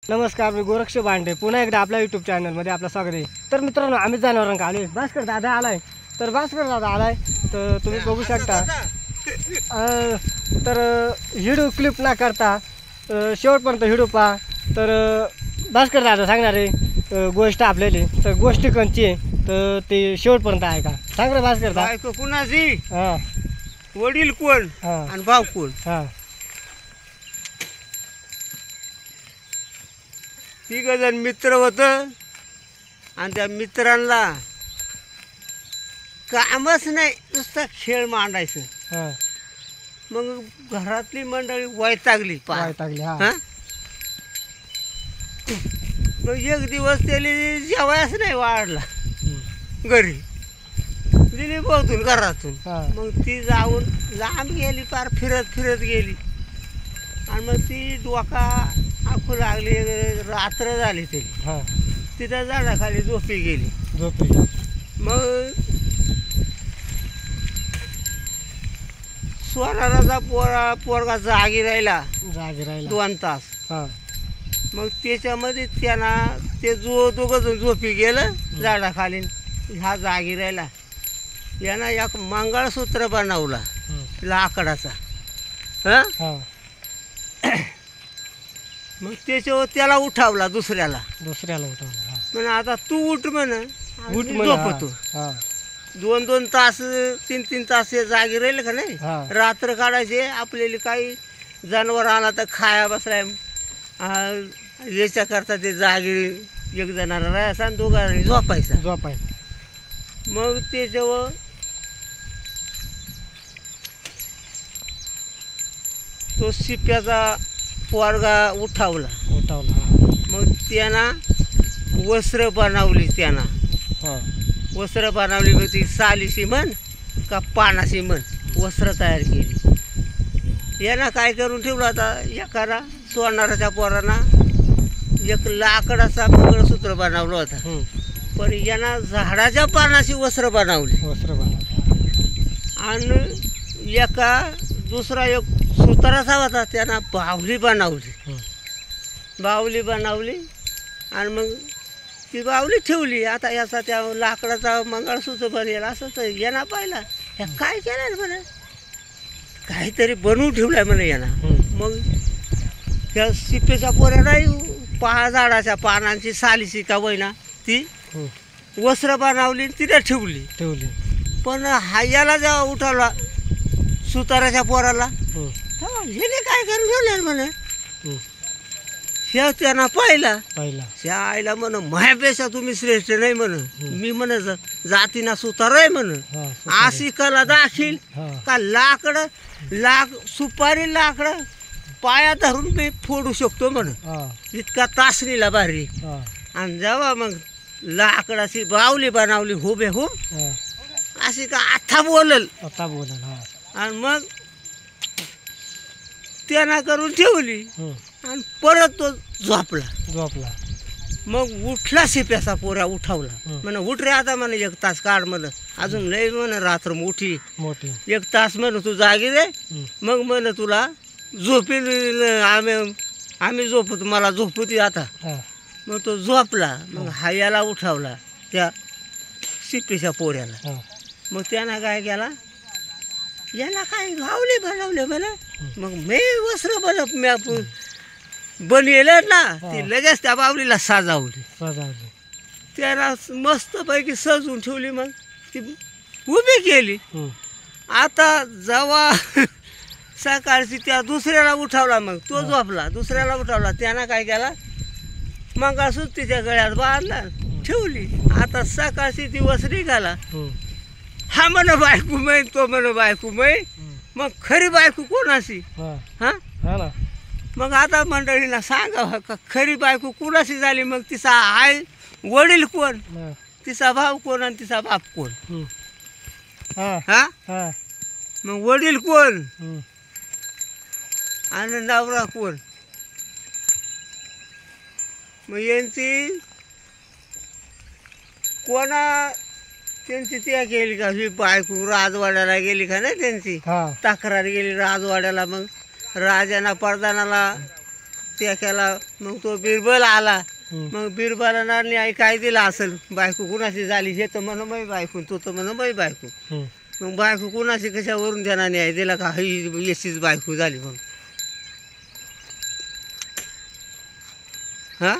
नमस्कार, मी गोरक्ष भांडे पुन्हा एकदा आपल्या यूट्यूब चॅनलमध्ये आपलं स्वागत आहे. तर मित्रांनो, आम्ही जनावरांक आले. भास्कर दादा आलाय. तर भास्कर दादा आलाय तर तुम्ही बघू शकता. तर व्हिडिओ क्लिप ना करता शेवटपर्यंत व्हिडिओ पहा. तर भास्कर दादा सांगणार आहे गोष्ट आपल्याली. तर गोष्टी कोणची आहे तर ते शेवटपर्यंत आहे का सांग रे भास्कर दादा. बायको कुणाची, हां, वडील कोण हां, आणि भाऊ कोण. हां, तिघ जण मित्र होत आणि त्या मित्रांना कामच नाही, नुसता खेळ मांडायचं. हां, मग घरातली मंडळी वैतागली टाकली. हां, हा. मग एक दिवस त्याला जेवायच नाही वाढला घरी, दिली बहुतून घरातून. हां, मग ती जाऊन लांब गेली, पार फिरत फिरत गेली आणि मग ती डोका आखू लागली. रात्र झाली तरी हां, तिथं झाडाखाली झोपी गेली. झोपली. मग स्वराचा पोरगा जागी राहिला जागी राहिला. 2 तास. हां, मग त्याच्यामध्ये त्यांना ते दोघं जण झोपी गेलं झाडाखाली. हा जागी राहिला. यानं एक मंगळसूत्र बनवला लाकडाचा. हां, हां, मग त्याच्यावर त्याला उठावला दुसऱ्याला. दुसऱ्याला उठवलं. हां, म्हण आता तू उठ म्हण, उठ मी म्हणा. झोपतो. हां, 2-2 तास 3-3 तास हे जागी राहिले का नाही. हां, रात्र काढायचे. आपल्याला काही जनावर आला तर खाया बसलाय याच्याकरता ते जागी एक जणाला राहायचा आणि दोघांनी झोपायचा. झोपायचं. मग त्याच्यावर तो शिप्याचा पोरगा उठावला. उठवलं. हां, मग त्यांना वस्त्र बनवली. त्यांना हां, वस्त्र बनवली. मग ती सालीची म्हण का पानाची म्हण वस्त्र तयार केली. यानं काय करून ठेवलं आता, एखादा सोनाराच्या पोरांना एक लाकडाचा मंगळसूत्र बनवलं होता. हं, पण यानं झाडाच्या पानाची वस्त्र बनवली. वस्त्र बनवलं. आणि दुसरा एक सुताराचा होता, त्यानं बाहुली बनवली. हं, बाहुली बनवली आणि मग ती बाहुली ठेवली. आता याचा त्या लाकडाचा मंगळसूत्र बनेल असं तर यांना पाहिला. ह्या काय केलं म्हणे, काहीतरी बनवून ठेवलंय म्हणे यानं. हं, मग त्या शिपेच्या पोऱ्याला झाडाच्या पानांची सालीची का होईना ती हं, वस्त्र बनवली तिथे ठेवली. ठेवली. पण हा याला जेव्हा उठवला सुताराच्या पोराला, हं, तेव्हा हिने काय करून ठेवलं म्हणे. हं, हे त्यांना पाहिला. पहिला. त्या आईला म्हण, माझ्यापेक्षा तुम्ही श्रेष्ठ नाही म्हण, मी म्हण जातीना सुतार आहे म्हण. हां, अशी कला दाखील हां, का सुपारी लाकड पाया धरून मी फोडू शकतो म्हण. हां, इतका तासणीला भारी. हां, आणि जेव्हा मग लाकडाची बावली बनवली हुबेहूब, हां, अशी का आथा बोलल. आता बोलाल. हां, आणि मग त्यांना करून ठेवली हं, आणि परत तो झोपला. झोपला. मग उठला शिप्याचा पोऱ्या उठावला. हं. म्हणे उठ रे आता म्हणे 1 तास काढ म्हण, अजून लय म्हणे रात्र मोठी. मोठी. 1 तास म्हण तू जागी रे. हं, मग म्हण तुला झोपील आम्ही झोपतो, मला झोपती आता. हां, मग तो झोपला. मग हा याला उठावला त्या शिप्याच्या पोऱ्याला. हां, मग त्यानं काय केला, याला काय बावली बनवले मला. मग मी वस्त्र बनवेल ना, ती लगेच त्या बावलीला साजावली. सजावली. त्याला मस्तपैकी सजवून ठेवली. मग ती उभी केली. हं, आता जेव्हा सकाळची त्या दुसऱ्याला उठावला, मग तो झोपला. दुसऱ्याला उठावला. त्यानं काय केला, मंगळसूत्र तिच्या गळ्यात बांधला, ठेवली. आता सकाळची दिवस निघाला. हं, हा म्हण बायको मै, तो म्हण बायको मै. हं, मग खरी बायको कोणाची. हां, हां, हां ना. मग आता मंडळीला सांगा का खरी बायको कुणाची झाली. मग तिचा आई वडील कोण, हां, तिचा भाऊ कोण आणि तिचा बाप कोण. हं, हां, हा, हां, मग वडील कोण हं, आणि नवरा कोण. मग यांची त्यांची त्या गेली का, ही बायको राजवाड्याला गेली का नाही, त्यांची हां, तक्रार गेली राजवाड्याला. मग राजाना प्रधानाला त्या केला मग तो बिरबल आला. हम्म. मग बिरबलांना न्याय काय दिला असेल, बायको कुणाची झाली हे तर म्हणून बाई बायको, तो तर म्हणून बाई बायको. हम्म. मग बायको कुणाची कशावरून त्यांना न्याय दिला का ही याचीच बायको झाली म्हणून. हां